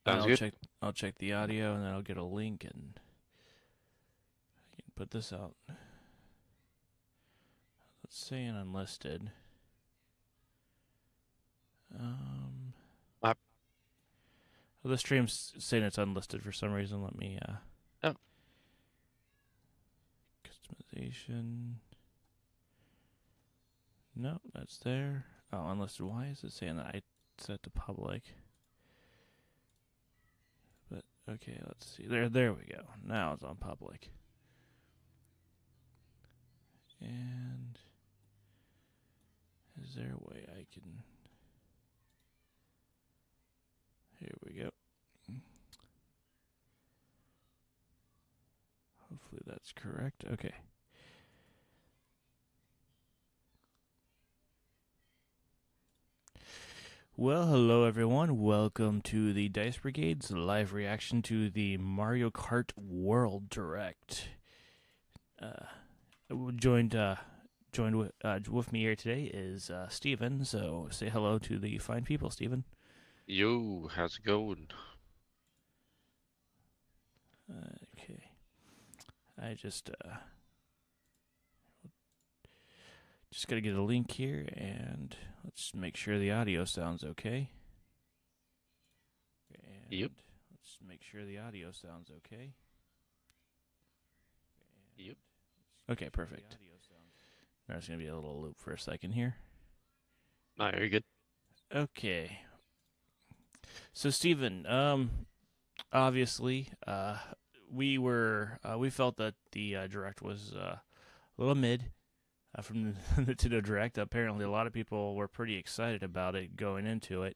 Sounds I'll good. check the audio and then I'll get a link and I can put this out. Let's say an unlisted. Um, Uh, well, the stream's saying it's unlisted for some reason. Let me oh, customization. No, that's there. Oh, unlisted. Why is it saying that I set to public? But okay, let's see. There we go. Now it's on public. And is there a way I can? Here we go. Hopefully that's correct. Okay. Well, hello everyone. Welcome to the Dice Brigade's live reaction to the Mario Kart World Direct. Uh, joined with me here today is Steven. So say hello to the fine people, Steven. yo, how's it going? Okay. I just gotta get a link here and let's make sure the audio sounds okay. Yep, And let's make sure the audio sounds okay. yep. Okay, perfect. There's gonna be a little loop for a second here. Nah, you're good. Okay. So Steven, obviously, we felt that the direct was a little mid from the Nintendo Direct. Apparently, a lot of people were pretty excited about it going into it,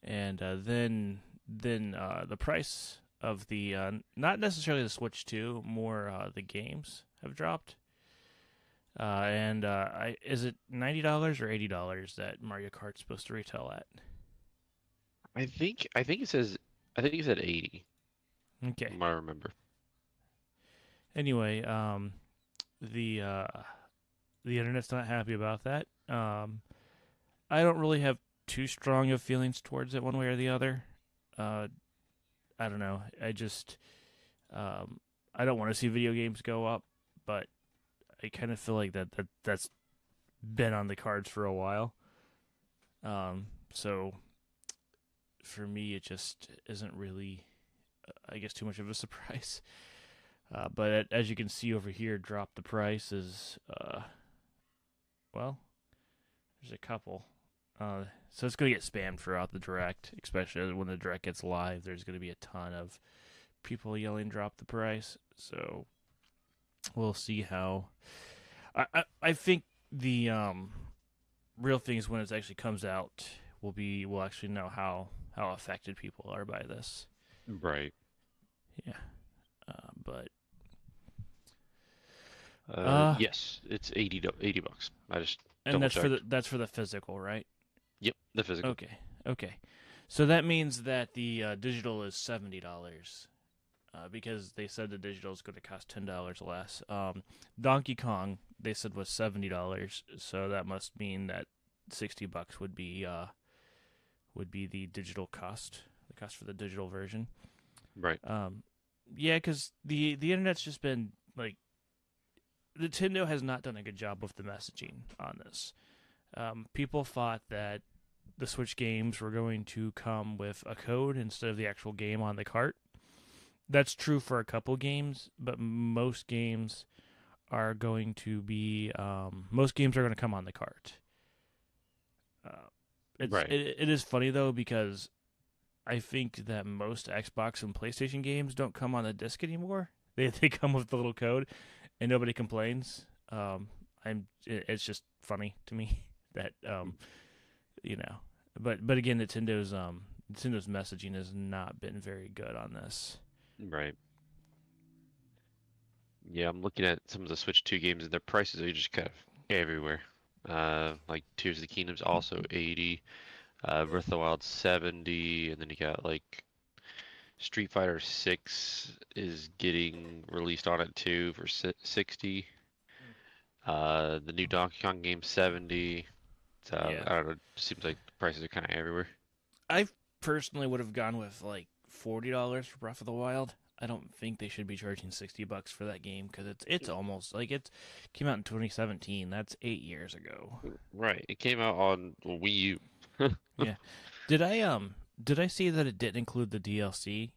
and then the price of the not necessarily the Switch 2, more the games have dropped. And is it $90 or $80 that Mario Kart's supposed to retail at? I think it said 80, Okay. from what I remember. Anyway, the uh, the internet's not happy about that. I don't really have too strong of feelings towards it one way or the other. Uh, I don't know. Um, I don't want to see video games go up, but I kind of feel like that's been on the cards for a while. So for me, it just isn't really, I guess, too much of a surprise. But as you can see over here, drop the price is well, there's a couple. So it's going to get spammed throughout the direct, especially when the direct gets live. There's going to be a ton of people yelling "drop the price." So we'll see how. I think the real thing is when it actually comes out. We'll actually know how affected people are by this. Right. Yeah. But uh, Yes, it's 80 bucks. I just and double checked. that's for the physical, right? Yep, the physical. Okay. Okay. So that means that the digital is $70 because they said the digital is going to cost $10 less. Donkey Kong they said was $70, so that must mean that $60 would be the digital cost, the cost for the digital version. Right. Um, yeah, because the internet's just been like Nintendo has not done a good job with the messaging on this. People thought that the Switch games were going to come with a code instead of the actual game on the cart. That's true for a couple games, but most games are going to come on the cart. Uh, Right. it is funny though because I think that most Xbox and PlayStation games don't come on the disc anymore. They come with the little code, and nobody complains. It's just funny to me that you know, but again, Nintendo's messaging has not been very good on this. Right. Yeah, I'm looking at some of the Switch 2 games and their prices are just kind of everywhere. Like Tears of the Kingdom's also 80, Breath of the Wild 70, and then you got like Street Fighter 6 is getting released on it too for 60. The new Donkey Kong game 70. So Yeah, I don't know. It seems like the prices are kind of everywhere. I personally would have gone with like $40 for Breath of the Wild. I don't think they should be charging $60 for that game because it's almost like it came out in 2017. That's 8 years ago. Right. It came out on Wii U. Yeah. Did I see that it didn't include the DLC?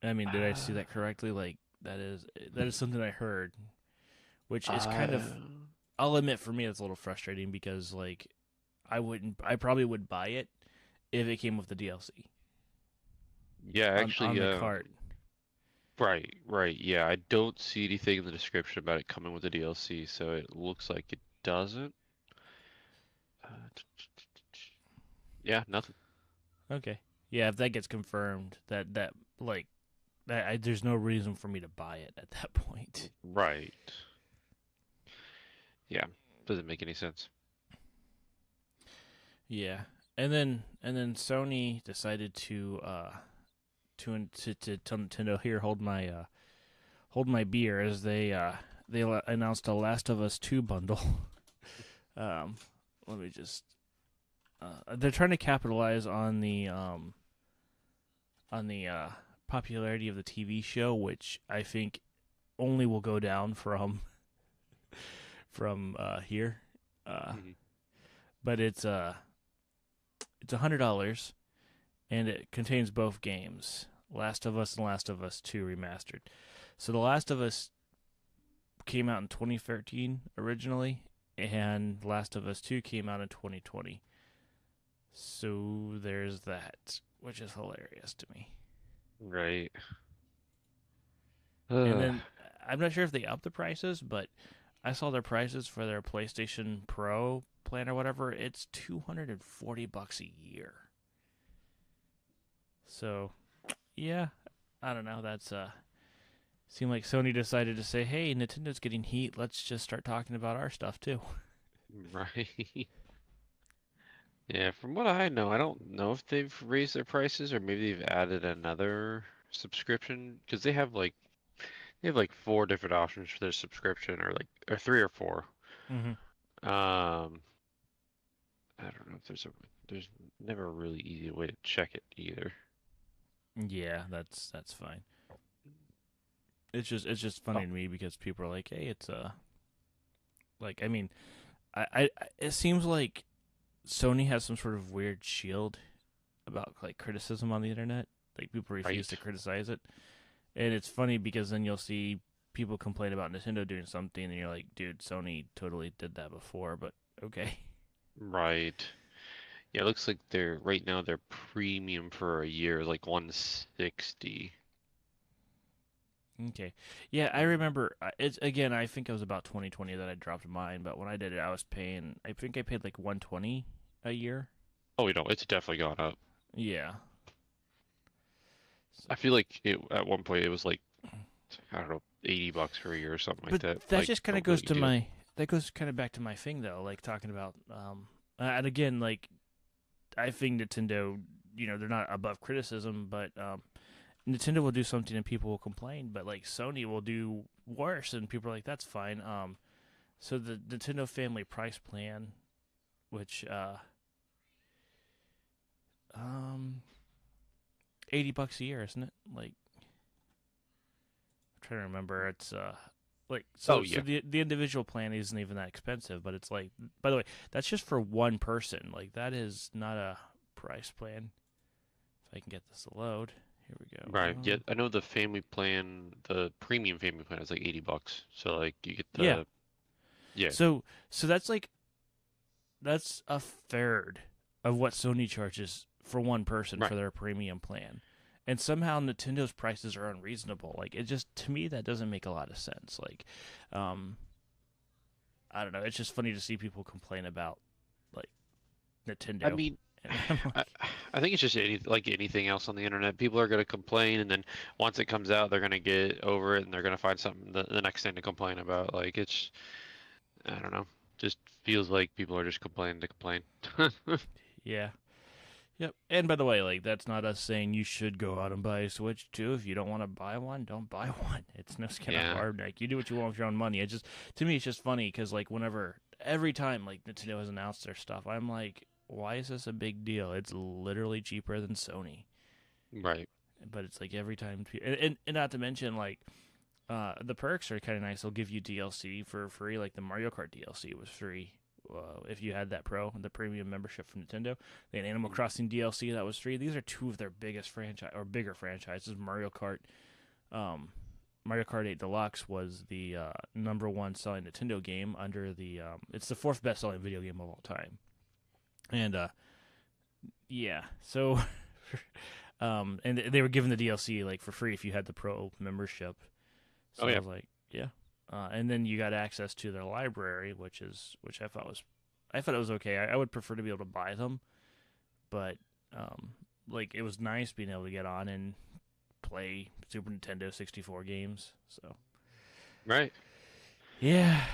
I mean, did I see Uh, that correctly? Like that is something I heard, which is kind uh, of, I'll admit, for me it's a little frustrating because like I probably would buy it if it came with the DLC yeah, on actually, the cart. right, right. Yeah, I don't see anything in the description about it coming with the DLC, so it looks like it doesn't. Yeah, nothing. Okay. Yeah, if that gets confirmed, that like there's no reason for me to buy it at that point. Right. Yeah, doesn't make any sense. Yeah. And then Sony decided to tell Nintendo, here, hold my beer, as they announced a Last of Us 2 bundle. um Let me just they're trying to capitalize on the popularity of the TV show, which I think only will go down from here. Uh, Hmm. but it's $100, and it contains both games, Last of Us and Last of Us 2 remastered. So The Last of Us came out in 2013 originally, and Last of Us 2 came out in 2020. So there's that, which is hilarious to me. Right. And Ugh. then I'm not sure if they upped the prices, but I saw their prices for their PlayStation Pro plan or whatever. It's $240 a year. So yeah, I don't know. That's seemed like Sony decided to say, "Hey, Nintendo's getting heat. Let's just start talking about our stuff too." Right. Yeah, from what I know, I don't know if they've raised their prices or maybe they've added another subscription because they have like four different options for their subscription or three or four. Mm-hmm. Um, I don't know if there's never a really easy way to check it either. Yeah, that's fine. It's just Oh, funny to me because people are like, "Hey, it's like, I mean, I it seems like Sony has some sort of weird shield about like criticism on the internet. Like people refuse to right, criticize it, and it's funny because then you'll see people complain about Nintendo doing something, and you're like, dude, Sony totally did that before, but okay. right. Yeah, it looks like they're right now their premium for a year is like 160. Okay. Yeah, I Mm. remember. It's again. I think it was about 2020 that I dropped mine. But when I did it, I was paying. I think I paid like 120 a year. Oh, you know, it's definitely gone up. Yeah. So, I feel like it at one point it was like I don't know, $80 for a year or something like but that. that Like just kind a of goes really to deal. my. That goes kind of back to my thing though, like talking about. And again, like I think Nintendo, they're not above criticism, but Nintendo will do something and people will complain, but like Sony will do worse, and people are like, that's fine. So the Nintendo Family Price Plan, which um $80 a year, isn't it? Like I'm trying to remember. It's like Oh so yeah, the individual plan isn't even that expensive, but it's like, by the way, that's just for one person. Like that is not a price plan. If I can get this to load. Here we go. right. Yeah, I know the family plan, the premium family plan is like $80. So like you get Yeah. yeah, So that's a third of what Sony charges for one person for right. their premium plan. And somehow Nintendo's prices are unreasonable. Like it just, to me, that doesn't make a lot of sense. Like, um, I don't know. It's just funny to see people complain about like I Nintendo. mean, And I'm I, like, I think it's just like anything else on the internet. People are gonna complain, and then once it comes out, they're gonna get over it, and they're gonna find something the next thing to complain about. Like it's, I don't know, just feels like people are just complaining to complain. yeah, yep. And by the way, like that's not us saying you should go out and buy a Switch too. If you don't want to buy one, don't buy one. It's no skin off Yeah, our neck. You do what you want with your own money. It just, to me, it's just funny because like every time like Nintendo has announced their stuff, I'm like, why is this a big deal? It's literally cheaper than Sony. Right. But it's like every time, and not to mention like the perks are kind of nice. They'll give you DLC for free, like the Mario Kart DLC was free. If you had that the premium membership from Nintendo, they had Animal Mm. Crossing DLC that was free. These are two of their biggest franchise or bigger franchises. Um, Mario Kart 8 Deluxe was the number one selling Nintendo game under the. It's the fourth best selling video game of all time, and yeah, so. And they were giving the DLC like for free if you had the pro membership. So Oh I yeah. was like, yeah. And then you got access to their library, which I thought it was okay. I would prefer to be able to buy them, but like it was nice being able to get on and play Super Nintendo 64 games. So Right. yeah,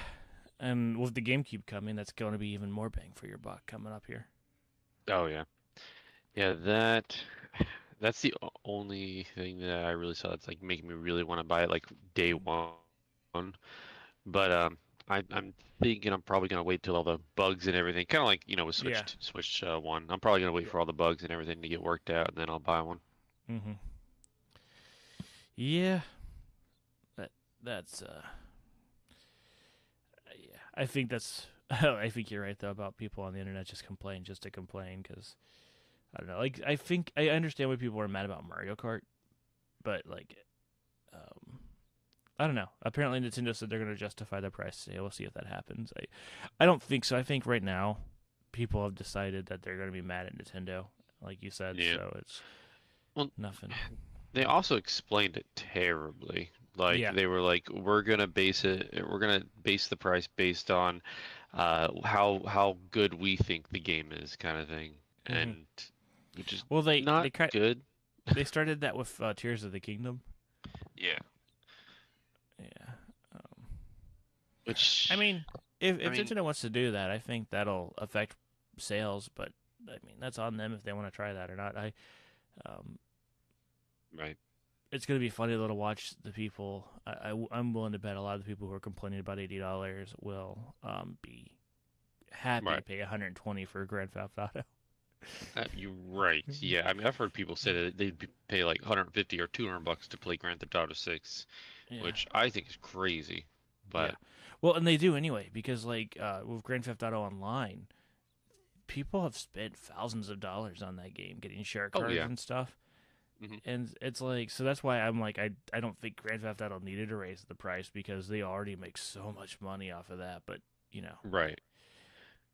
and with the GameCube coming, that's going to be even more bang for your buck coming up here. Oh yeah. Yeah, that's the only thing that I really saw that's like making me really want to buy it like day one. But I'm thinking I'm probably gonna wait till all the bugs and everything, kind of like with Yeah, Switch one. I'm probably gonna wait yeah. for all the bugs and everything to get worked out, and then I'll buy one. Mm-hmm. Yeah, that that's yeah. I think that's. I think you're right though about people on the internet just complain just to complain because I don't know. Like I think I understand why people are mad about Mario Kart, but like, um, I don't know. Apparently Nintendo said they're going to justify the price. Yeah, we'll see if that happens. I don't think so. I think right now people have decided that they're going to be mad at Nintendo, like you said. Yeah. So it's Well, nothing. they also explained it terribly. Like Yeah. they were like, we're gonna base the price based on how good we think the game is, kind of thing, hmm and which is Well, not good. they started that with Tears of the Kingdom. Yeah. Yeah. Um, I Which, mean, I if mean, Nintendo wants to do that, I think that'll affect sales. But I mean, that's on them if they want to try that or not. Um, right, it's gonna be funny though to watch the people. I'm willing to bet a lot of the people who are complaining about $80 will be happy to right. pay 120 for Grand Theft Auto. You're right. Yeah, I mean, I've heard people say that pay like 150 or 200 bucks to play Grand Theft Auto 6, Yeah, which I think is crazy. yeah. But Well, and they do anyway because like with Grand Theft Auto Online, people have spent thousands of dollars on that game getting share oh cards yeah, and stuff. hmm And it's like so that's why I'm like I don't think Grand Theft Auto needed to raise the price because they already make so much money off of that. But you know, right.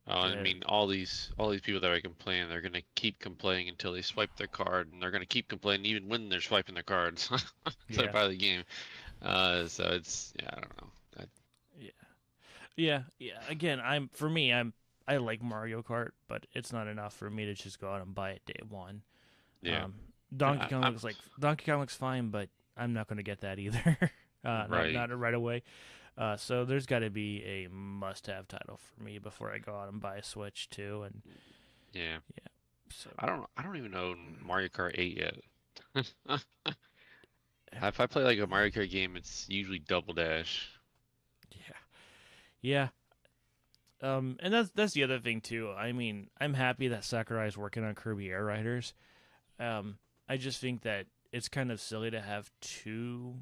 I uh, mean, all these people that are complaining, they're gonna keep complaining until they swipe their card, and they're gonna keep complaining even when they're swiping their cards. So they yeah, buy the game. So it's yeah, I don't know. yeah. Yeah, yeah. Again, I like Mario Kart, but it's not enough for me to just go out and buy it day one. Yeah, Donkey I, Kong I'm looks like Donkey Kong looks fine, but I'm not going to get that either. right. Not right away. So there's got to be a must-have title for me before I go out and buy a Switch too. And Yeah, yeah, so I don't even own Mario Kart 8 yet. If I play like a Mario Kart game, it's usually Double Dash. yeah, yeah. And that's the other thing too. I mean, I'm happy that Sakurai's working on Kirby Air Riders. I just think that it's kind of silly to have two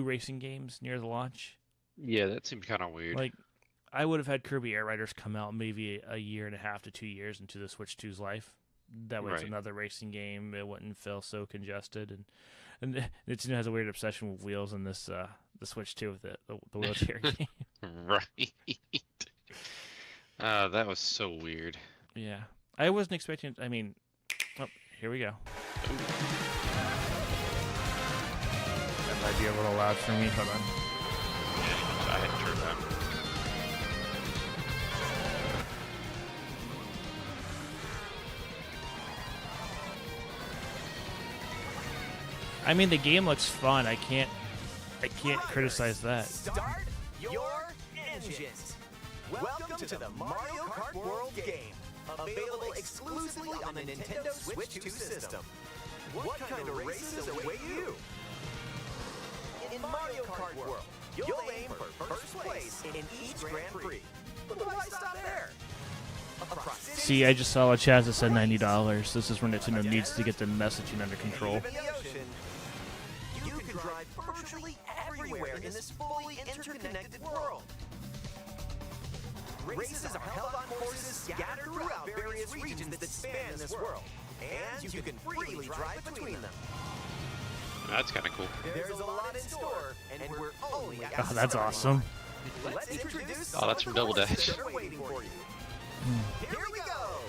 racing games near the launch. Yeah, that seems kind of weird. Like, I would have had Kirby Air Riders come out maybe a year and a half to 2 years into the Switch 2's life. That way, it's Right. another racing game. It wouldn't feel so congested, and Nintendo has a weird obsession with wheels in this the Switch 2 with the wheelchair game. Right. That was so weird. Yeah, I wasn't expecting. I mean, oh, here we go. That might be a little loud for me. Hold on. Yeah, I had to turn that. I mean, the game looks fun. I can't criticize that. Start your engines. Welcome to the Mario Kart World game, available exclusively on the Nintendo Switch 2 system. What kind of races await you? In Mario Kart World, you'll aim for first place in each Grand Prix. But why stop there? across cities, See, I just saw a chat that said $90. This is where Nintendo needs to get the messaging under control. even the ocean. You can drive virtually everywhere in this fully interconnected world. Races are held on courses scattered throughout various regions that span this world, and you can freely drive between them. That's kind of cool. There's a lot in store, and we're only at Oh, the that's start. awesome. Let's introduce Oh, that's from Double some of the Dash. courses that are waiting for you. Here we go.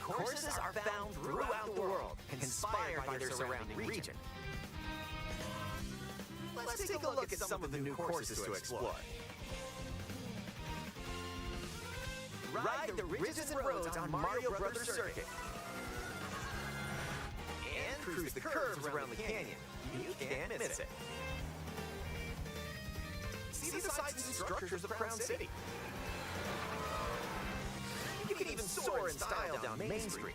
Courses are found throughout the world, inspired by their surrounding region. Let's take a look at some of the new courses to explore. Ride the ridges and roads on Mario Brothers Circuit. And cruise the curves around the canyon. You can't miss it. See the sights and structures of Crown City. You can even soar in style down Main Street.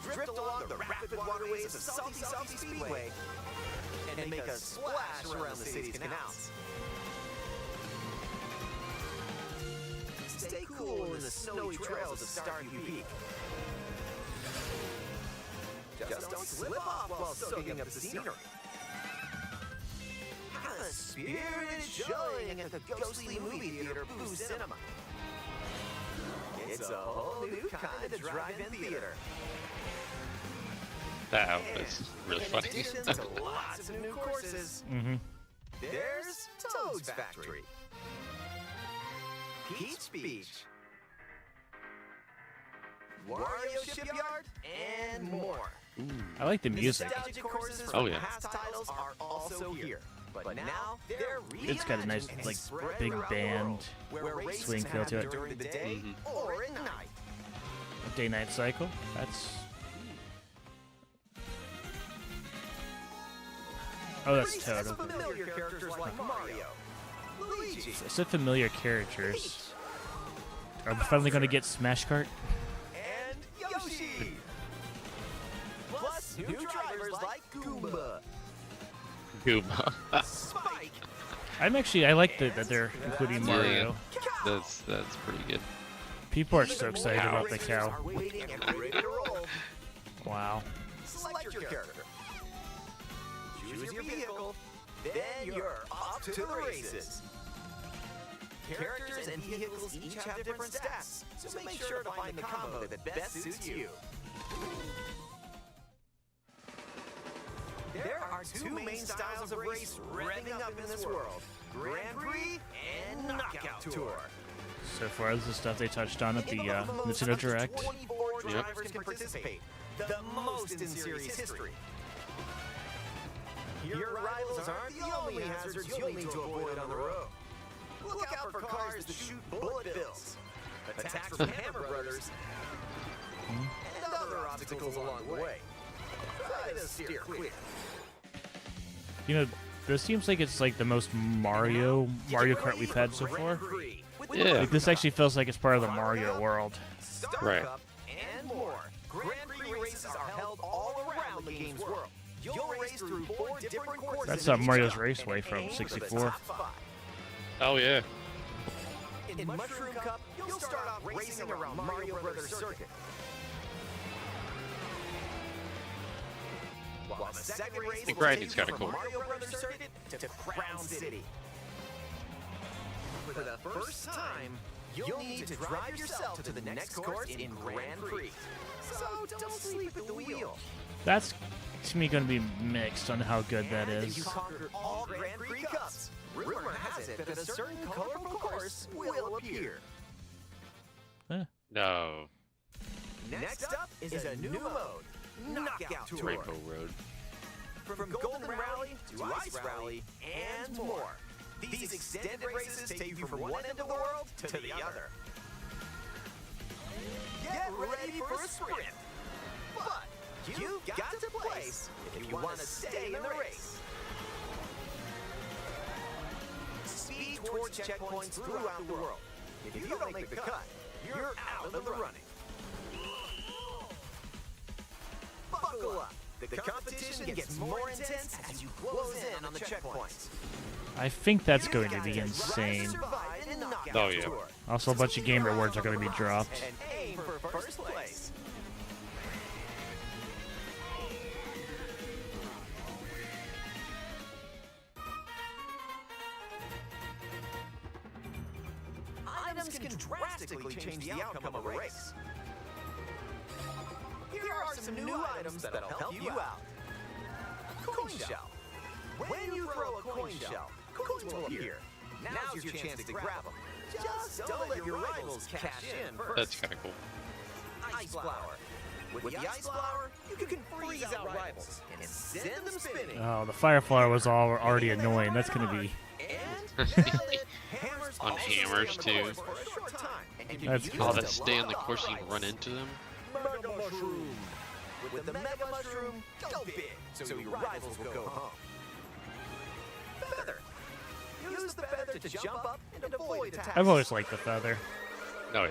Drift along the rapid waterways of Salty Speedway and make a splash around the city's canals. Stay cool in the snowy trails of Starview Peak. Just don't slip off while soaking up the scenery. Have a spirited showing at the ghostly movie theater Boo Cinema. It's a whole new kind of drive-in theater. That outfit's really In funny. addition to lots of new courses, Mm-hmm. there's Toad's Factory, Peach Beach, Wario Shipyard, and more. I like the music. Nostalgic courses Oh, from yeah. past titles are also here. But now they're It's got a nice, reimagined and like, spread big around the band world, where races swing feel to happen it. during the day or at night. Day-night cycle. That's. Oh, that's Races Toad. with familiar characters like Mario, Luigi, I said familiar characters. Are we finally going to get Smash Kart? and Yoshi. Plus, new drivers like Goomba, Goomba. Spike, I like that they're including Mario. Cow. That's pretty good. People are so Even excited more about the racers cow. are waiting and ready to roll. Wow. Select your character. Choose your vehicle. Then you're off to the races. Characters and vehicles each have different stats, so make sure to find the combo that best suits you. There are two main styles of race revving up in this world: Grand Prix and Knockout Tour. So far, this is stuff they touched on at the In both modes, Nintendo up to Direct. 24 Yep. drivers can participate, the most in series history. Your rivals aren't the only hazards you'll need to avoid on the road. Look out for cars that shoot bullet bills, attacks from Hammer Brothers, and other obstacles along the way. Try to steer clear. You know, this seems like it's like the most Mario Kart we've had so far. Yeah. Like this actually feels like it's part of the Mario world. Star Right. Cup, and more. Grand Prix races are held all around the game's world. You'll race through 4 different courses. That's in each Mario's cup Raceway and from aim for the 64. top 5. Oh yeah. In Mushroom Cup, you'll start off racing around Mario Brothers Circuit. While the second race The will grinding's take you kinda from cool. Mario Brothers Circuit to Crown City. For the first time, you'll need to drive yourself to the next course in Grand Prix. So don't sleep at the wheel. That's to me going to be mixed on how good that And if you is. conquer all Grand Prix Cups, rumor has it that a certain colorful course will appear. No. Next up is a new mode, Knockout Tour. Rainbow Road. From Golden Rally to Ice Rally and more. These extended races take you from one end of the world to the other. Get ready for a sprint. But you've got to place if you want to stay in the race. Speed towards checkpoints throughout the world. If you don't make the cut, you're out of the running. Buckle up. The competition gets more intense as you close in on the checkpoints. I think that's going to be insane. Oh, yeah. Also, a bunch of game rewards are going to be dropped. And aim for first place. Items can drastically change the outcome of a race. Here are some new items that'll help you out. Coin shell. When you throw a coin shell, coins will appear. Now's your chance to grab them. Just don't let your rivals cash in first. That's kind of cool. Ice flower. With the ice flower, you can freeze out rivals and send them spinning. Oh, the fire flower was already annoying. That's going to be... And hammers On also hammers, stay on the too. course for a short time, and you That's can cool. Oh, use that to stay on the lock course and you can rivals. run into them? Mega mushroom. With the mega mushroom, go big, so your rivals will go home. Feather. Use the feather to jump up and avoid attacks. I've always liked the feather. Oh, yeah.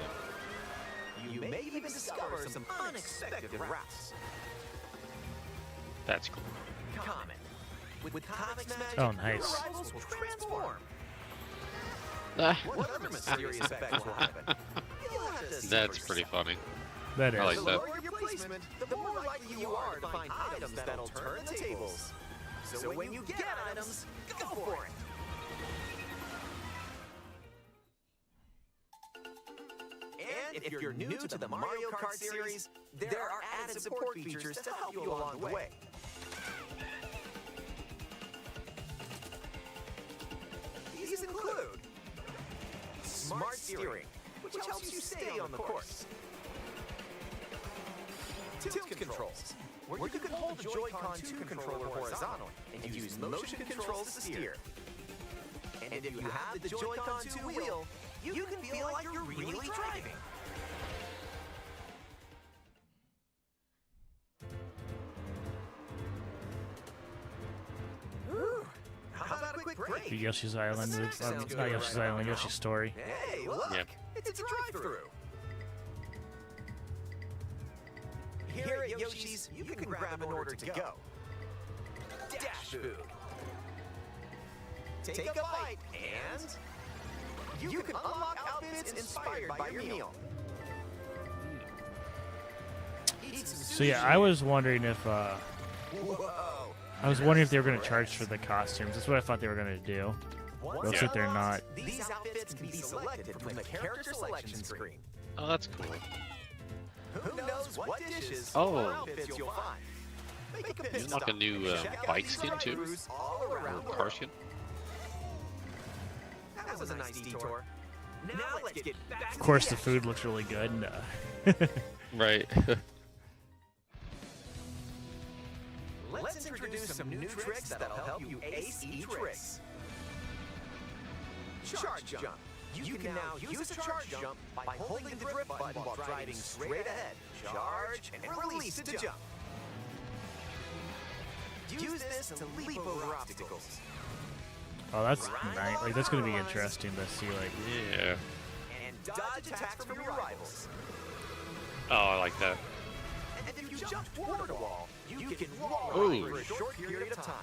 You may even discover some unexpected routes. That's cool. Comet. With Comet's magic, Oh, nice. your rivals will transform. Ah, What other mysterious effect will happen? You'll have to see that's for pretty yourself. funny. That is. I like The that. lower your placement, the more likely you are to find items that'll turn the tables. So when you get items, go for it. And if you're new to the Mario Kart series, there are added support features to help you along the way. These include smart steering, which helps you stay on the course. Tilt controls, where you can hold the Joy-Con 2 controller horizontally and use motion controls to steer. And if you have the Joy-Con 2 wheel, you can feel like you're really driving. Ooh, how about a quick break? Yoshi's Island with... Sounds good not Yoshi's right Island, now. Yoshi's Story. Hey, look! Yeah. It's a drive-through. Here at Yoshi's, you can grab an order to go. Dash food. Take a bite, and you can unlock outfits inspired by your meal. Eat some So yeah, sushi. I was wondering if... Whoa. I was wondering if they were going to charge for the costumes. That's what I thought they were going to do. Once Looks like they're unlocked, not. These outfits can be selected from the character selection screen. Oh, that's cool. Who knows what dishes Oh. or outfits you'll find? Make a pit Isn't like a stop new and check out bike these skin, too? drive-thrus all Or around the car world. skin? That was a nice detour. Now let's get back Of course, the food looks really good. And, Right. Let's introduce some new tricks that'll help you ace each race. Charge jump. You can now use a charge jump by holding the grip button while driving straight ahead. Charge and release to jump. Use this to leap over obstacles. oh, that's nice. Like, that's going to be interesting to see, like... Yeah. And dodge attacks from your rivals. Oh, I like that. And if you jump toward a wall, you can wall Ooh. ride for a short period of time.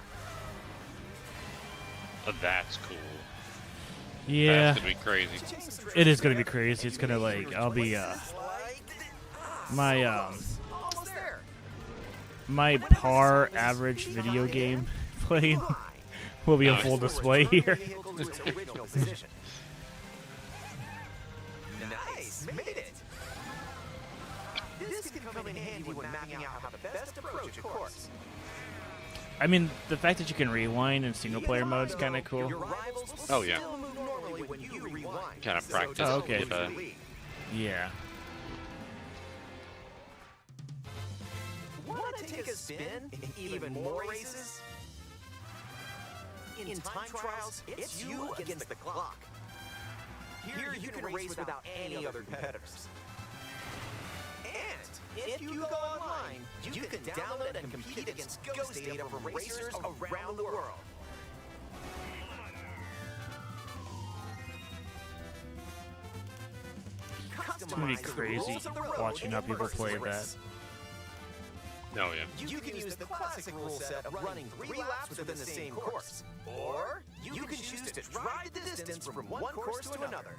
Oh, that's cool. Yeah, That's gonna be crazy. it is going to be crazy. It's going to, like... I'll be, my, Almost there. my par average video game playing will be on full display here. Nice, made it. This can come in handy when mapping out how to best approach a course. I mean, the fact that you can rewind in single-player mode is kind of cool. Your rivals will Oh, yeah. still move normally when you rewind. Kinda So practice, don't okay. lose your lead. Yeah. Want to take a spin in even more races? In time trials, it's you against the clock. Here you can race without any other competitors. And if you go online, you can download and compete against Ghost data from racers around the world. It's going to be crazy watching how people play that. Oh yeah. You can use the classic rule set of running 3 laps within the same course. Or you can choose to drive the distance from one course to another.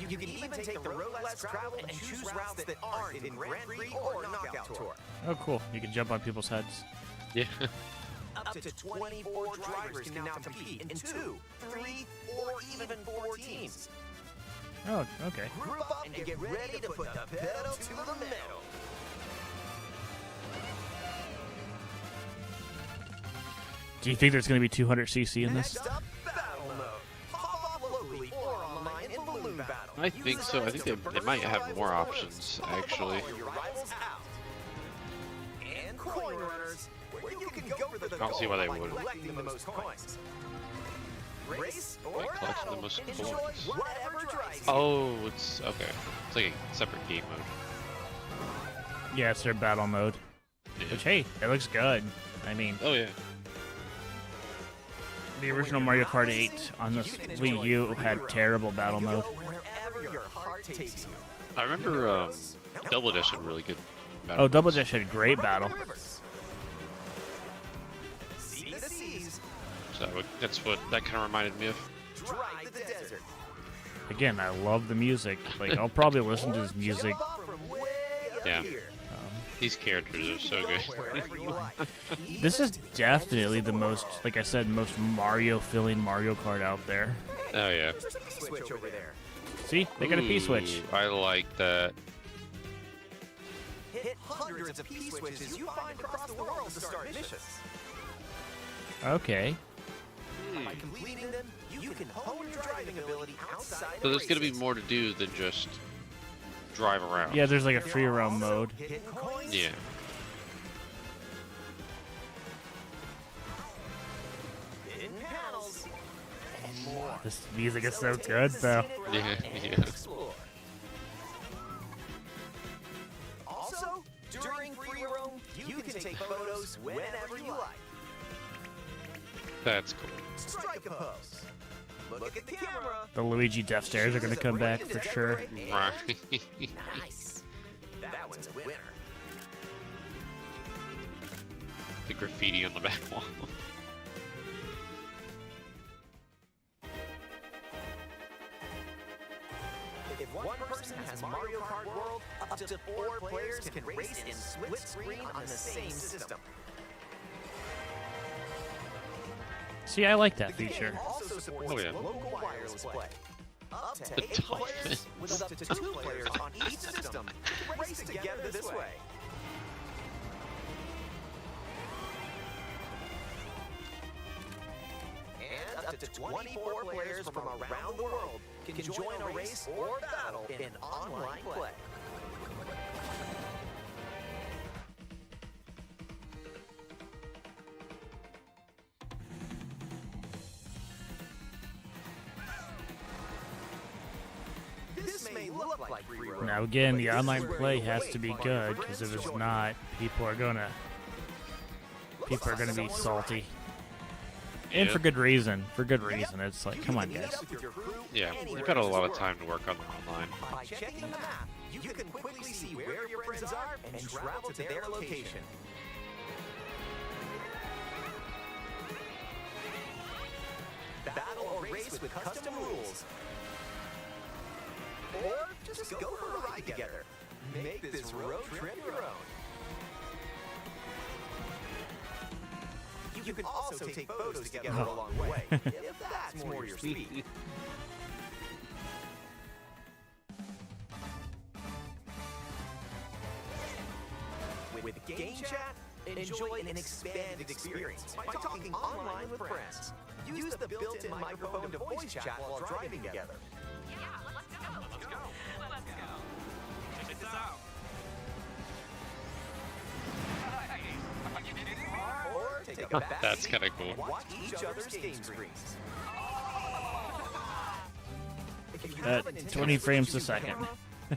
You can even take the road less traveled and choose routes that aren't in Grand Prix or Knockout Tour. Oh, cool. You can jump on people's heads. Yeah. Up to 24 drivers can now compete in 2, 3, or even 4 teams. Oh, okay. Group up and get ready to put the pedal to the metal. Do you think there's going to be 200cc in this? Next up, battle mode. Hop off locally or online in balloon battle. I think so. I think they might have more options, actually. Your rivals out. And coin runners, where you can go for the I don't see why they gold by wouldn't. collecting the most coins. Race or By collecting the battle, most enjoy coins. whatever drives you. Oh, it's okay. It's like a separate game mode. Yeah, it's their battle mode. Yeah. Which, hey, it looks good. I mean, Oh yeah. the original Mario Kart 8 on the Wii U had terrible battle mode. Wherever your heart takes you. I remember Double Dash had really good battle. Oh, Double Dash had great battle. See the seas, So that's what that kind of reminded me of. drive the desert. Again, I love the music. Like, I'll probably listen to this music. Jump off from way up Yeah. here. These characters are so good. Wherever you like. This is definitely the most, like I said, most Mario-filling Mario Kart out there. Oh yeah. Switch over there. See? They got a P-switch. Ooh, I like that. Hit hundreds of P-switches you find across the world to start missions. Okay. By completing them, you can hone your driving ability outside So of there's gonna be races. more to do than just drive around. Yeah, there's like a free roam mode. Hitting coins, Yeah. hitting panels, and more. This music is so good, though. Yeah, And yeah. explore. Also, during free roam, you can take photos whenever you like. That's cool. Strike a pose. Look at the camera. The Luigi Death Stairs are going to come back for sure. Right. Nice. That one's a winner. The graffiti on the back wall. If one person has Mario Kart World, up to 4 players can race in split screen on the same system. See, I like that The game feature. also supports Oh, yeah. local wireless play. Up to The 8 players dolphin. with up to 2 players on each system can race together this way. And up to 24 players from around the world can join a race or battle in online play. This may look like free roam. Now, again, the online play has to be good, because if it's not, people are gonna be salty. And Yeah. for good reason. For good reason. It's like, come on, You can meet guys. up with your crew Yeah, anywhere they've had a in lot this of time to world. work on the online. By checking the map, you can quickly see where your friends are and travel to their location. Battle or race with custom rules. Or just go for a ride together. Make this road trip your own. You can also take photos together along the way, if that's more your speed. With Game Chat, enjoy an expanded experience by talking online with friends. Use the built-in microphone to voice chat while driving together. Or take a back That's seat kinda cool. and watch each other's game screens. If you have a Nintendo 20 frames Switch a second. camera,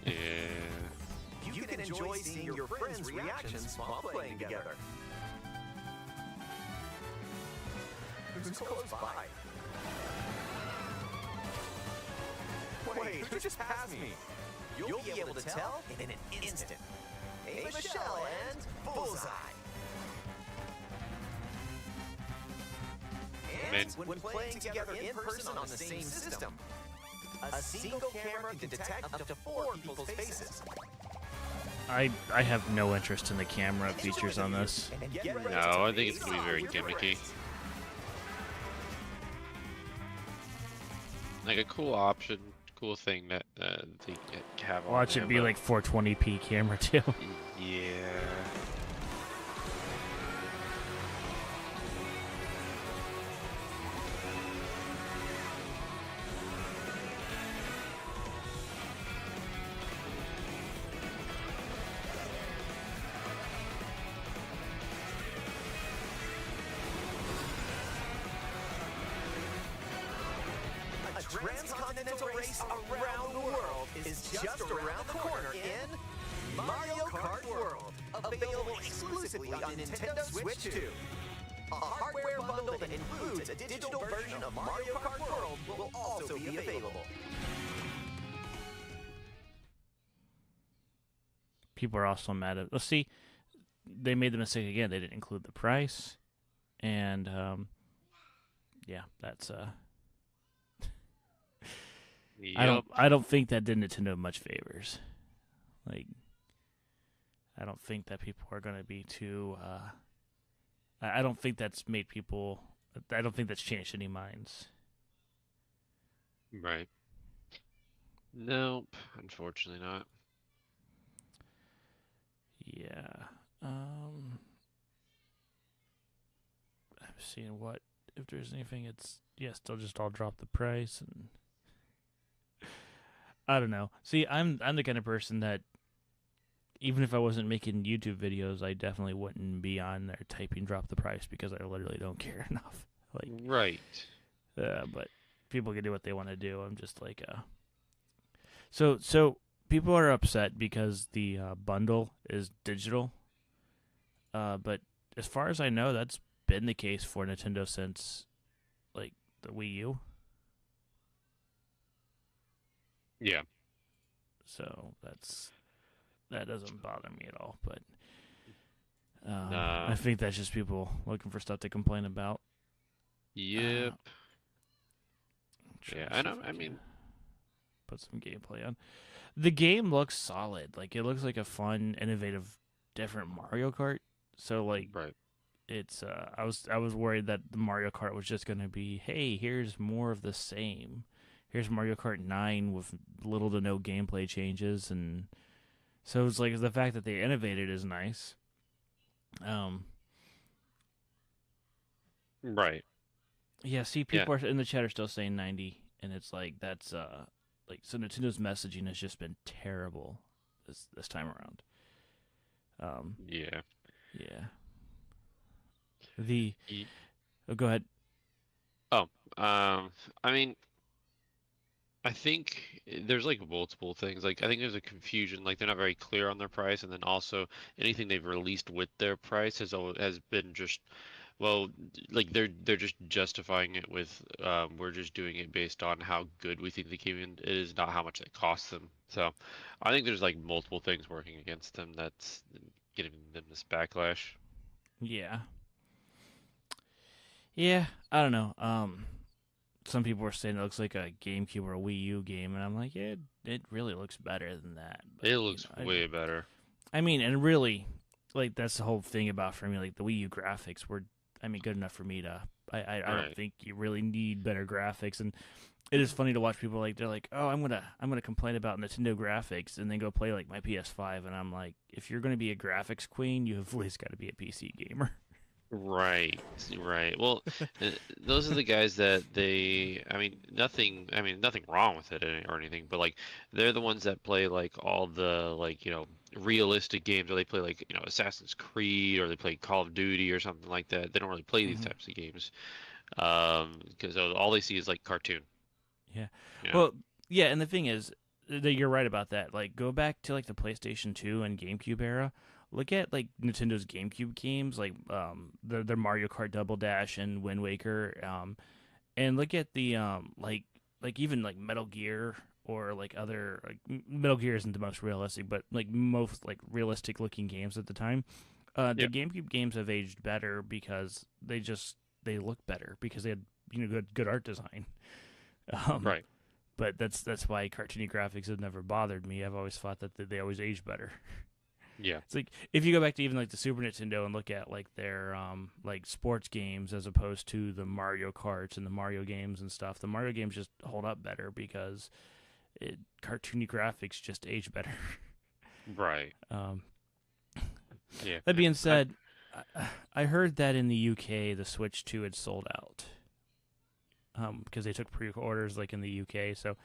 Yeah. you can enjoy seeing your friends' reactions while playing together. Who's close by? Wait, who just passed me? You'll be able to tell in an instant. a Michelle, and Bullseye. And when playing together in person on the same system, a single camera can detect up to 4 people's faces. I have no interest in the camera features on this. No, I think it's going to be very gimmicky. Like a cool option, cool thing that they have on Watch there, it be but- like 420p camera too. Yeah. A transcontinental race around the world is just around the corner in Mario Kart World, available exclusively on Nintendo Switch 2. A hardware bundle that includes a digital version of Mario Kart World will also be available. People are also mad at. Let's see, they made the mistake again. They didn't include the price, and yeah, that's Yep. I don't think that did Nintendo much favors. Like, I don't think that people are going to be too. I don't think that's made people. I don't think that's changed any minds. Right. Nope, unfortunately not. Yeah. I'm seeing what if there's anything. It's they'll just all drop the price and. I don't know. See, I'm the kind of person that even if I wasn't making YouTube videos, I definitely wouldn't be on there typing drop the price because I literally don't care enough. Like, Right. but people can do what they want to do. I'm just like, So people are upset because the bundle is digital. But as far as I know, that's been the case for Nintendo since like the Wii U. Yeah. So that doesn't bother me at all. But No. I think that's just people looking for stuff to complain about. Yep. Trying Yeah, to I see know. if I can mean, put some gameplay on. The game looks solid. Like, it looks like a fun, innovative, different Mario Kart. So like, right. it's I was worried that the Mario Kart was just gonna be, hey, here's more of the same. Here's Mario Kart 9 with little to no gameplay changes, and so it's like the fact that they innovated is nice. Right. Yeah. See, people are in the chat are still saying 90, and it's like that's like so Nintendo's messaging has just been terrible this time around. Yeah. Yeah. The Ye- oh, go ahead. I mean, I think there's like multiple things. Like I think there's a confusion. Like they're not very clear on their price, and then also anything they've released with their price has been just, well, like they're just justifying it with we're just doing it based on how good we think the game is, not how much it costs them. So I think there's like multiple things working against them that's giving them this backlash. Yeah. Yeah, I don't know. Some people were saying it looks like a GameCube or a Wii U game, and I'm like, yeah, it really looks better than that. But, It looks way better. I mean, and really, like that's the whole thing about for me. Like the Wii U graphics were, I mean, good enough for me to. I don't Right. think you really need better graphics, and it is funny to watch people like they're like, oh, I'm gonna complain about Nintendo graphics, and then go play like my PS5, and I'm like, if you're gonna be a graphics queen, you have at least got to be a PC gamer. Right, right. Well, those are the guys that I mean, nothing wrong with it or anything, but like, they're the ones that play like all the like, realistic games, or they play like, Assassin's Creed, or they play Call of Duty or something like that. They don't really play these types of games, because all they see is like cartoon. Yeah. you know? Well, yeah, and the thing is that you're right about that. Like, go back to like the PlayStation 2 and GameCube era. Look at like Nintendo's GameCube games, like their Mario Kart Double Dash and Wind Waker, and look at the like even like Metal Gear or like other like Metal Gear isn't the most realistic, but like most like realistic looking games at the time. The Yep. GameCube games have aged better because they look better because they had good art design. Right. But that's why cartoony graphics have never bothered me. I've always thought that they always age better. Yeah. It's like if you go back to even like the Super Nintendo and look at like their like sports games as opposed to the Mario Karts and the Mario games and stuff, the Mario games just hold up better because cartoony graphics just age better. Right. Yeah. That being and said, I heard that in the UK the Switch 2 had sold out. Because they took pre-orders like in the UK, so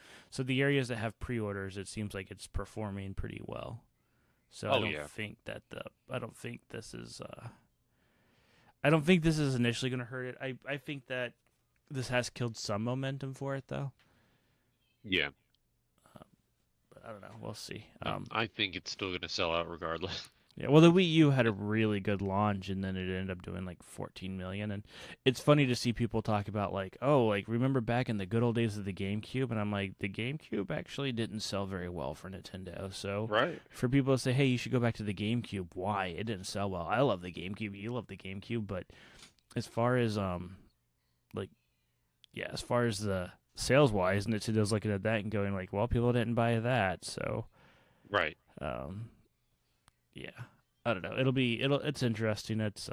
the areas that have pre-orders, it seems like it's performing pretty well. So I don't think that I don't think this is initially going to hurt it. I think that this has killed some momentum for it though. Yeah. But I don't know. We'll see. I think it's still going to sell out regardless. Yeah, well, the Wii U had a really good launch, and then it ended up doing like 14 million. And it's funny to see people talk about like, oh, like remember back in the good old days of the GameCube? And I'm like, the GameCube actually didn't sell very well for Nintendo. So Right. for people to say, hey, you should go back to the GameCube, why? It didn't sell well. I love the GameCube. You love the GameCube, but as far as as far as the sales wise, Nintendo's looking at that and going like, well, people didn't buy that, so Right. yeah, I don't know. It's interesting. It's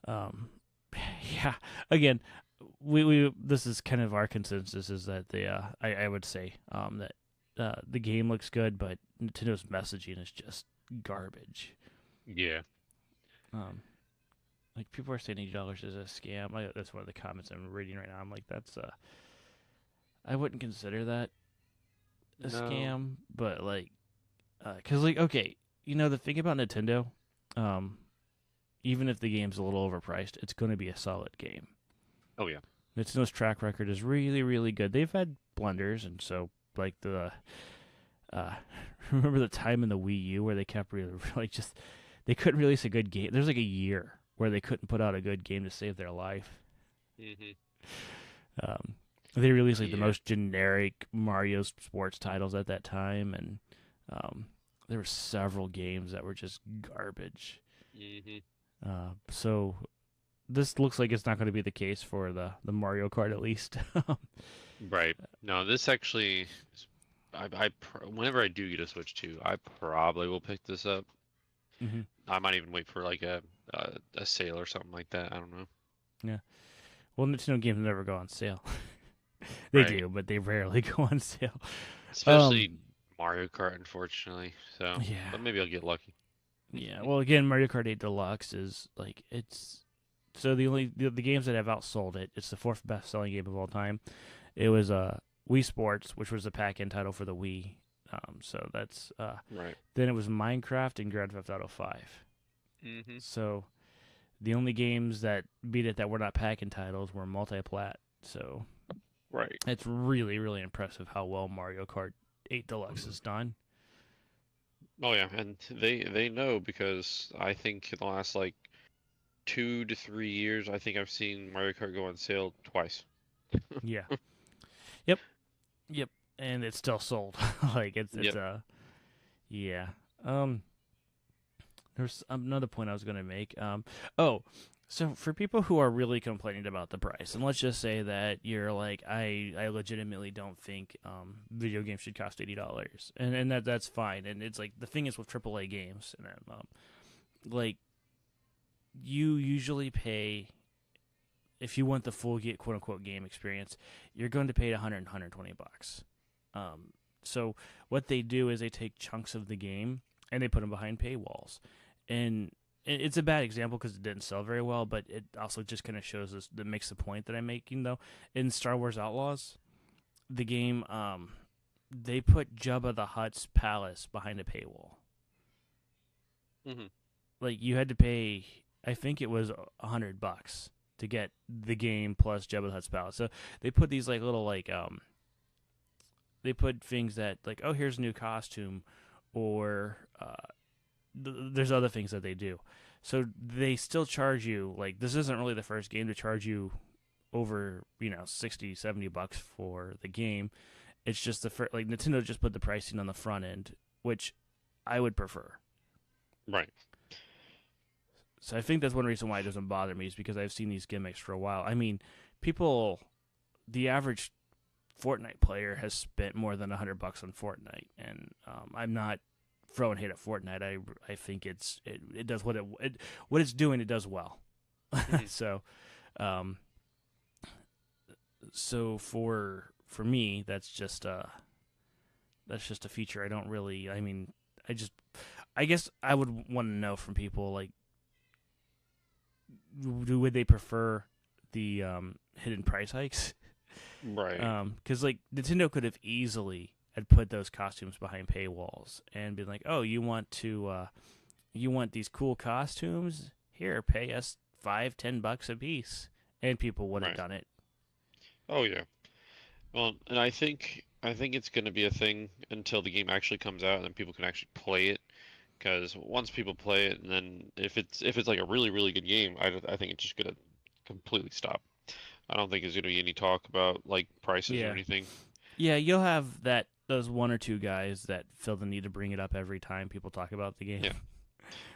yeah. Again, we this is kind of our consensus is that I would say that the game looks good, but Nintendo's messaging is just garbage. Yeah. Like people are saying $80 is a scam. That's one of the comments I'm reading right now. I'm like, that's I wouldn't consider that a scam, but like. Because, like, okay, the thing about Nintendo, even if the game's a little overpriced, it's going to be a solid game. Oh, yeah. Nintendo's track record is really, really good. They've had blunders, and so, like, remember the time in the Wii U where they kept really just, they couldn't release a good game. There's like a year where they couldn't put out a good game to save their life. Mm-hmm. They released, like, the most generic Mario sports titles at that time, and there were several games that were just garbage. Mm-hmm. So this looks like it's not going to be the case for the Mario Kart at least. Right. No, this actually, whenever I do get a Switch 2, I probably will pick this up. Mm-hmm. I might even wait for like a sale or something like that. I don't know. Yeah. Well, Nintendo games never go on sale. They Right. do, but they rarely go on sale. Especially Mario Kart, unfortunately. So, Yeah. but maybe I'll get lucky. Yeah. Well, again, Mario Kart 8 Deluxe is like so the games that have outsold it. It's the fourth best selling game of all time. It was Wii Sports, which was the pack-in title for the Wii. So that's Right. Then it was Minecraft and Grand Theft Auto 5. Mm-hmm. So the only games that beat it that were not pack-in titles were multi-plat. So Right. it's really, really impressive how well Mario Kart 8 Deluxe is done. Oh yeah, and they know because I think in the last like 2 to 3 years, I think I've seen Mario Kart go on sale twice. Yeah. Yep. And it's still sold. Like it's yeah. There's another point I was going to make. So for people who are really complaining about the price, and let's just say that you're like, I legitimately don't think video games should cost $80, and that's fine. And it's like the thing is with AAA games, and like you usually pay, if you want the full quote unquote game experience, you're going to pay $100, $120. So what they do is they take chunks of the game and they put them behind paywalls, and it's a bad example because it didn't sell very well, but it also just kind of shows us that makes the point that I'm making though. In Star Wars Outlaws, the game, they put Jabba the Hutt's palace behind a paywall. Mm-hmm. Like you had to pay, I think it was $100 to get the game plus Jabba the Hutt's palace. So they put these like little like they put things that like, oh, here's a new costume, or there's other things that they do. So they still charge you, like, this isn't really the first game to charge you over 60, $70 for the game. It's just like Nintendo just put the pricing on the front end, which I would prefer. Right. So I think that's one reason why it doesn't bother me, is because I've seen these gimmicks for a while. I mean, the average Fortnite player has spent more than $100 on Fortnite, and I'm not throwing hate at Fortnite. I think it does what it's doing. It does well. So, so for me, that's just a feature. I don't really. I mean, I guess I would want to know from people, like, would they prefer the hidden price hikes? Right. Because like Nintendo could have easily had put those costumes behind paywalls and been like, oh, you want these cool costumes? Here, pay us $5-10 a piece, and people would have Right. done it. Oh yeah. Well, and I think it's going to be a thing until the game actually comes out and then people can actually play it. Because once people play it, and then if it's like a really really good game, I think it's just going to completely stop. I don't think there's going to be any talk about like prices or Yeah. anything. Yeah, you'll have those one or two guys that feel the need to bring it up every time people talk about the game. Yeah.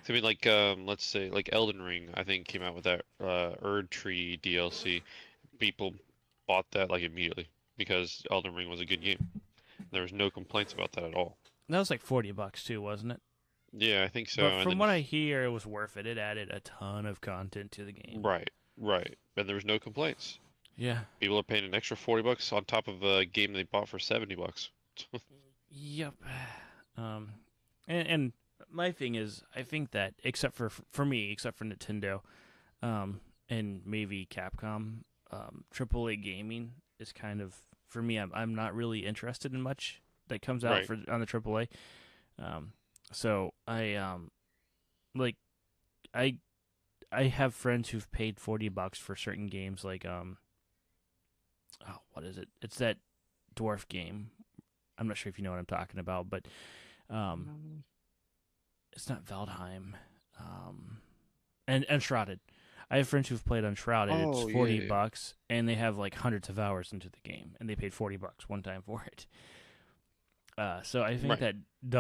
I mean, like let's say like Elden Ring, I think came out with that Erd Tree DLC. People bought that like immediately because Elden Ring was a good game. There was no complaints about that at all. That was like $40 too, wasn't it? Yeah, I think so. But And from then, what I hear, it was worth it. It added a ton of content to the game. right, and there was no complaints. Yeah. People are paying an extra $40 on top of a game they bought for $70. Yep. And my thing is, I think that except for Nintendo, and maybe Capcom, AAA gaming is kind of, for me. I'm not really interested in much that comes out Right. on the AAA. So like I have friends who've paid $40 for certain games, like what is it? It's that dwarf game. I'm not sure if you know what I'm talking about, but it's not Veldheim. And Unshrouded. I have friends who've played Unshrouded. Oh, It's yeah, $40, and they have like hundreds of hours into the game, and they paid $40 one time for it. So I think Right. that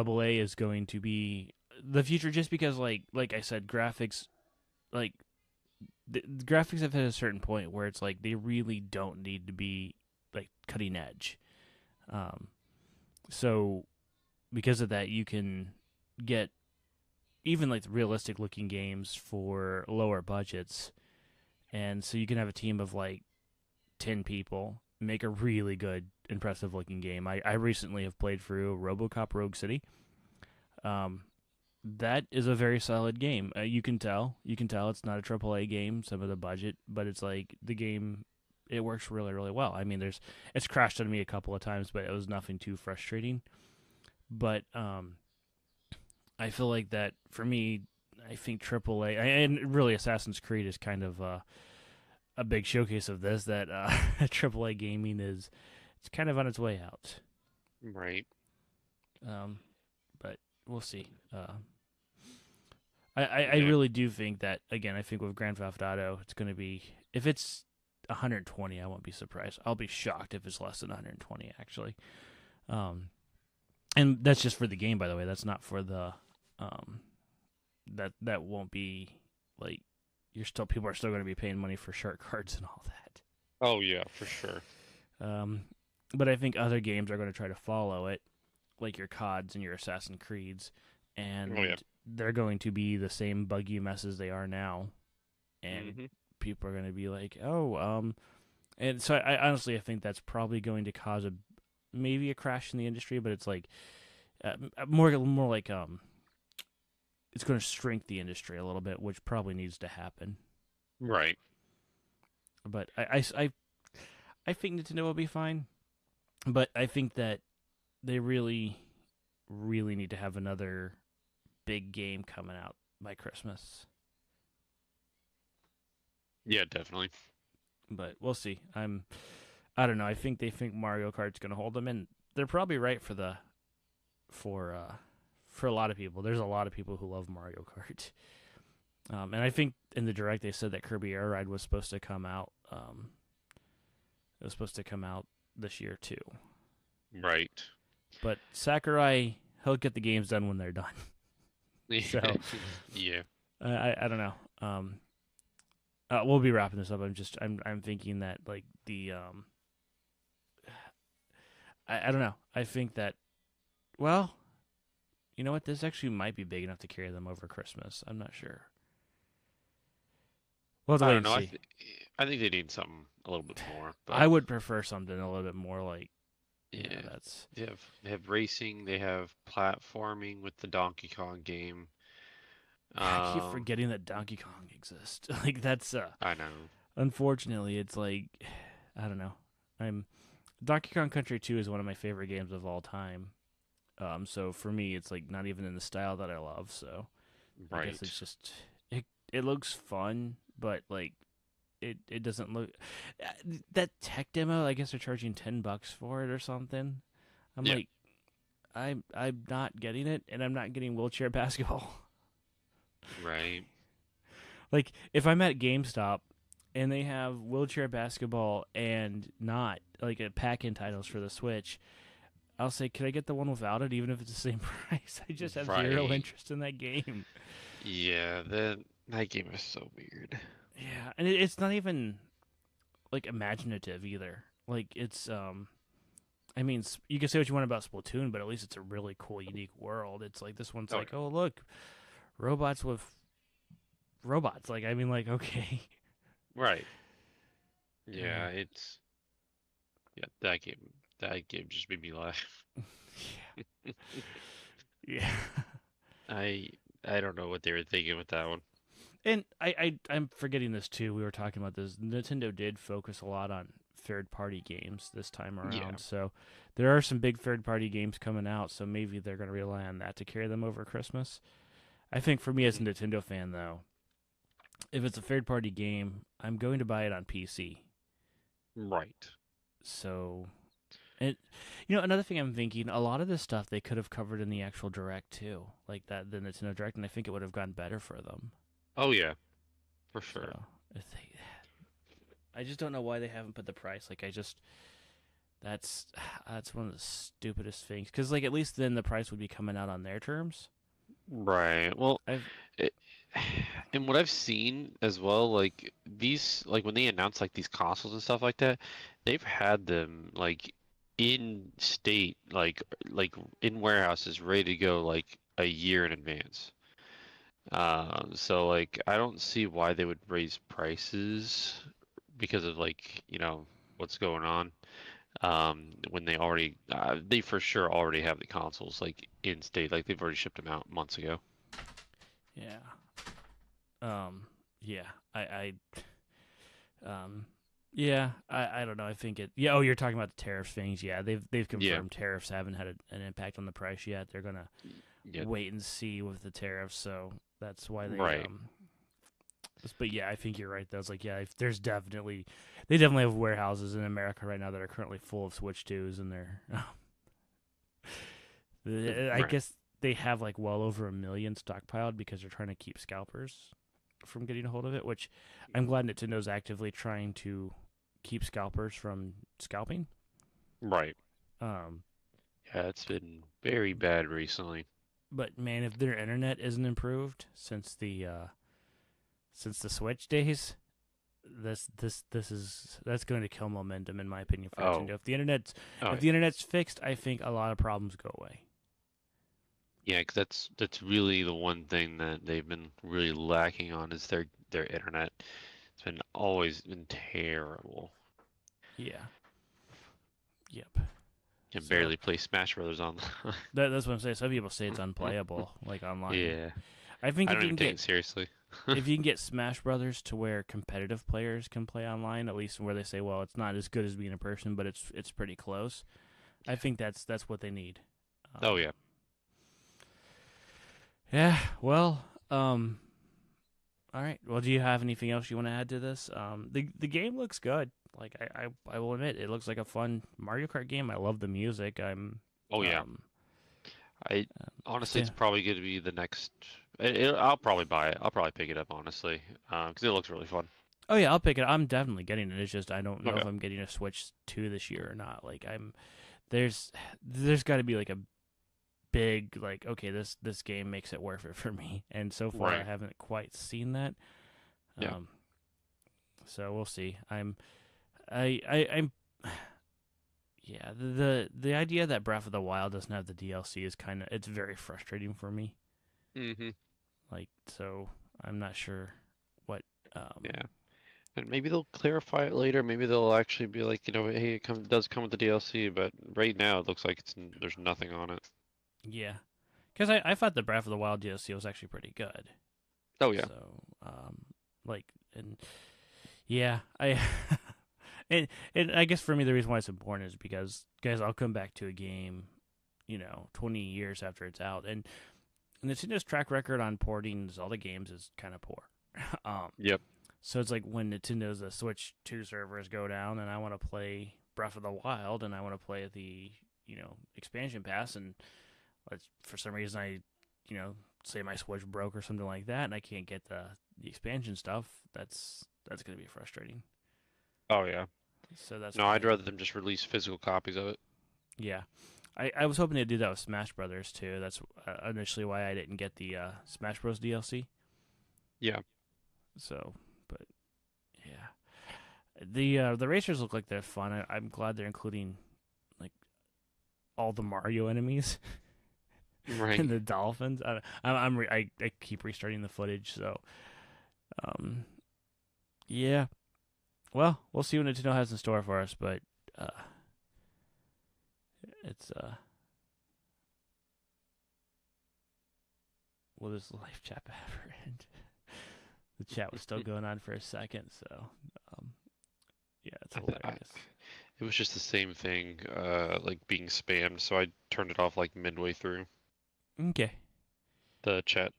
AA is going to be the future, just because, like I said, graphics, like the graphics have hit a certain point where it's like they really don't need to be like cutting edge. So because of that, you can get even like realistic looking games for lower budgets, and so you can have a team of like 10 people make a really good, impressive looking game. I recently have played through RoboCop Rogue City. That is a very solid game. You can tell it's not a AAA game, some of the budget, but it's like the game, it works really, really well. I mean, it's crashed on me a couple of times, but it was nothing too frustrating. But I feel like that for me, I think AAA, and really Assassin's Creed is kind of a big showcase of this, that AAA gaming it's kind of on its way out. Right. But we'll see. I really do think that, again, I think with Grand Theft Auto, it's going to be, if it's 120, I won't be surprised. I'll be shocked if it's less than 120, actually. And that's just for the game, by the way. That's not for the, that won't be, like, people are still going to be paying money for shark cards and all that. Oh yeah, for sure. But I think other games are going to try to follow it, like your CODs and your Assassin's Creeds, and Oh, yeah. they're going to be the same buggy messes they are now, and Mhm. people are going to be like, and so I honestly, I think that's probably going to cause maybe a crash in the industry, but it's like more like it's going to shrink the industry a little bit, which probably needs to happen. Right. But I think Nintendo will be fine, but I think that they really, really need to have another big game coming out by Christmas. Yeah, definitely. But we'll see. I don't know. I think they think Mario Kart's going to hold them, and they're probably right for a lot of people. There's a lot of people who love Mario Kart. And I think in the Direct they said that Kirby Air Ride was supposed to come out It was supposed to come out this year too. Right. But Sakurai, he'll get the games done when they're done. So yeah. I don't know. We'll be wrapping this up. I'm thinking that like the I don't know. I think that, well, you know what? This actually might be big enough to carry them over Christmas. I'm not sure. We'll have to I wait don't and know. see. I think they need something a little bit more. But I would prefer something a little bit more like, yeah, that's. they have racing. They have platforming with the Donkey Kong game. I keep Um, forgetting that Donkey Kong exists. Like that's I know. unfortunately, it's like, I don't know. I'm Donkey Kong Country 2 is one of my favorite games of all time. So for me, it's like not even in the style that I love. So I guess Right. it's just it looks fun, but like it doesn't look that tech demo. I guess they're charging $10 for it or something. I'm Yeah. like, I'm not getting it, and I'm not getting wheelchair basketball. Right. Like if I'm at GameStop and they have wheelchair basketball and not like a pack-in titles for the Switch, I'll say, could I get the one without it, even if it's the same price? I just have zero Right. interest in that game. Yeah. That game is so weird. Yeah, and it's not even like imaginative either. Like it's I mean, you can say what you want about Splatoon, but at least it's a really cool, unique world. It's like this one's Oh, like, oh look, robots with robots. Like I mean, like okay, right. Yeah. Yeah. That game just made me laugh. yeah, yeah. I I don't know what they were thinking with that one. And I'm forgetting this too. We were talking about this. Nintendo did focus a lot on third party games this time around. Yeah. So there are some big third party games coming out, so maybe they're gonna rely on that to carry them over Christmas. I think for me as a Nintendo fan though, if it's a third party game, I'm going to buy it on PC. Right. So it another thing I'm thinking, a lot of this stuff they could have covered in the actual direct too. Like the Nintendo Direct, and I think it would have gone better for them. Oh yeah, for sure. So if they, I just don't know why they haven't put the price. Like that's one of the stupidest things. Because like at least then the price would be coming out on their terms. Right. Well, I've it, and what I've seen as well, like like when they announce like these consoles and stuff like that, they've had them like in state, like in warehouses, ready to go like a year in advance. So like I don't see why they would raise prices because of like, what's going on. When they for sure already have the consoles like in state, like they've already shipped them out months ago. yeah. Yeah. Yeah. I don't know. I think it. Yeah. Oh, you're talking about the tariff things. Yeah. They've confirmed tariffs haven't had an impact on the price yet. They're gonna Yeah. wait and see with the tariffs. So that's why they Right. But yeah, I think you're right. Though. It's like, yeah, they definitely have warehouses in America right now that are currently full of Switch 2s, and I Right. guess they have like well over 1 million stockpiled because they're trying to keep scalpers from getting a hold of it. Which I'm glad Nintendo's actively trying to keep scalpers from scalping. Right. Um, Yeah, it's been very bad recently. but man, if their internet isn't improved since the Switch days, that's going to kill momentum in my opinion for Oh. Nintendo. If the internet's Oh, if the internet's fixed, I think a lot of problems go away. yeah, 'cause that's really the one thing that they've been really lacking on is their internet. It's always been terrible. Yeah. Yep. Can So- barely play Smash Brothers on. That's what I'm saying. Some people say it's unplayable, like online. Yeah, I think I if don't you even can take get it seriously. if you can get Smash Brothers to where competitive players can play online, at least where they say, well, it's not as good as being in person, but it's pretty close. I think that's what they need. Oh yeah. Yeah. Well. All right. Well, do you have anything else you want to add to this? The game looks good. Like I will admit, it looks like a fun Mario Kart game. I love the music. Oh yeah. I honestly, yeah. it's probably going to be the next. I'll probably buy it. I'll probably pick it up honestly, because it looks really fun. Oh yeah, I'll pick it. I'm definitely getting it. It's just I don't know Okay. if I'm getting a Switch 2 this year or not. Like there's got to be like a big like okay this game makes it worth it for me, and so far I Right. haven't quite seen that. Yeah. Um, so we'll see. I'm yeah the idea that Breath of the Wild doesn't have the DLC is kind of it's very frustrating for me. Mhm. Like so I'm not sure what Yeah. And maybe they'll clarify it later. Maybe they'll actually be like, hey, does come with the DLC, but right now it looks like there's nothing on it. yeah, because I thought the Breath of the Wild DLC was actually pretty good. Oh yeah. So like and yeah I and I guess for me the reason why it's important is because guys I'll come back to a game 20 years after it's out, and Nintendo's track record on porting Zelda games is kind of poor. um, Yep. so it's like when Nintendo's Switch 2 servers go down, and I want to play Breath of the Wild, and I want to play the expansion pass, and for some reason I say my Switch broke or something like that, and I can't get the expansion stuff. That's going to be frustrating. Oh yeah. So that's No, why I'd rather them just release physical copies of it. yeah. I was hoping to do that with Smash Brothers too. That's initially why I didn't get the Smash Bros DLC. Yeah. So, but yeah, the racers look like they're fun. I'm glad they're including like all the Mario enemies Right. and the dolphins. I keep restarting the footage. So, um, yeah. Well, we'll see what Nintendo has in store for us, but uh, it's will this live chat ever end? The chat was still going on for a second, so um, yeah, it's I, th- I, hilarious. it was just the same thing, like being spammed, so I turned it off like midway through Okay. the chat.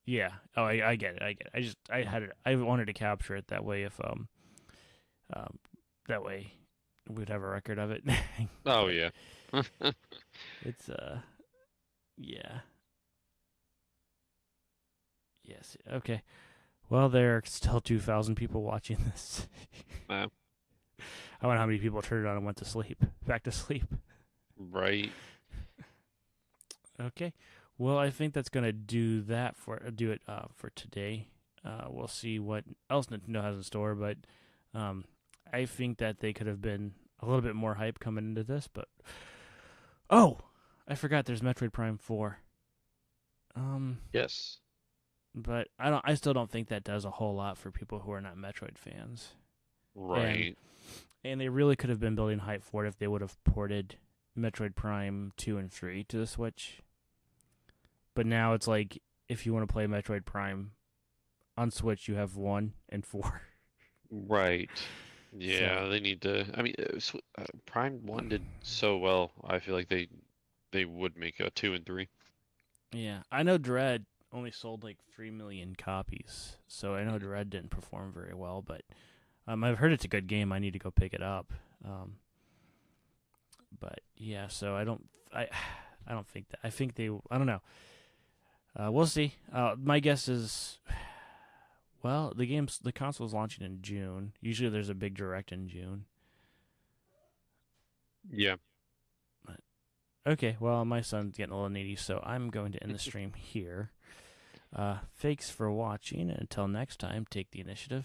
Yeah. Oh, I get it. I get it. I wanted to capture it that way if um that way we'd have a record of it. Oh But yeah. it's yeah. Yes. Okay. Well, there are still 2,000 people watching this. Uh, I wonder how many people turned it on and went to sleep. Back to sleep. right. Okay. Well, I think that's gonna do it for today. We'll see what else Nintendo has in store, but um, I think that they could have been a little bit more hype coming into this. But oh, I forgot there's Metroid Prime 4. Yes. But I still don't think that does a whole lot for people who are not Metroid fans. Right. And they really could have been building hype for it if they would have ported Metroid Prime 2 and 3 to the Switch. But now it's like if you want to play Metroid Prime on Switch, you have 1 and 4. Right. Yeah, So they need to. I mean, Prime One did so well. I feel like they would make a two and three. yeah, I know Dread only sold like 3 million copies, so I know Dread didn't perform very well. But I've heard it's a good game. I need to go pick it up. But yeah, so I don't think that. I think they. I don't know. We'll see. My guess is, well, the console's launching in June. Usually, there's a big direct in June. Yeah. But, okay, well, my son's getting a little needy, so I'm going to end the stream here. Thanks for watching, and until next time, take the initiative.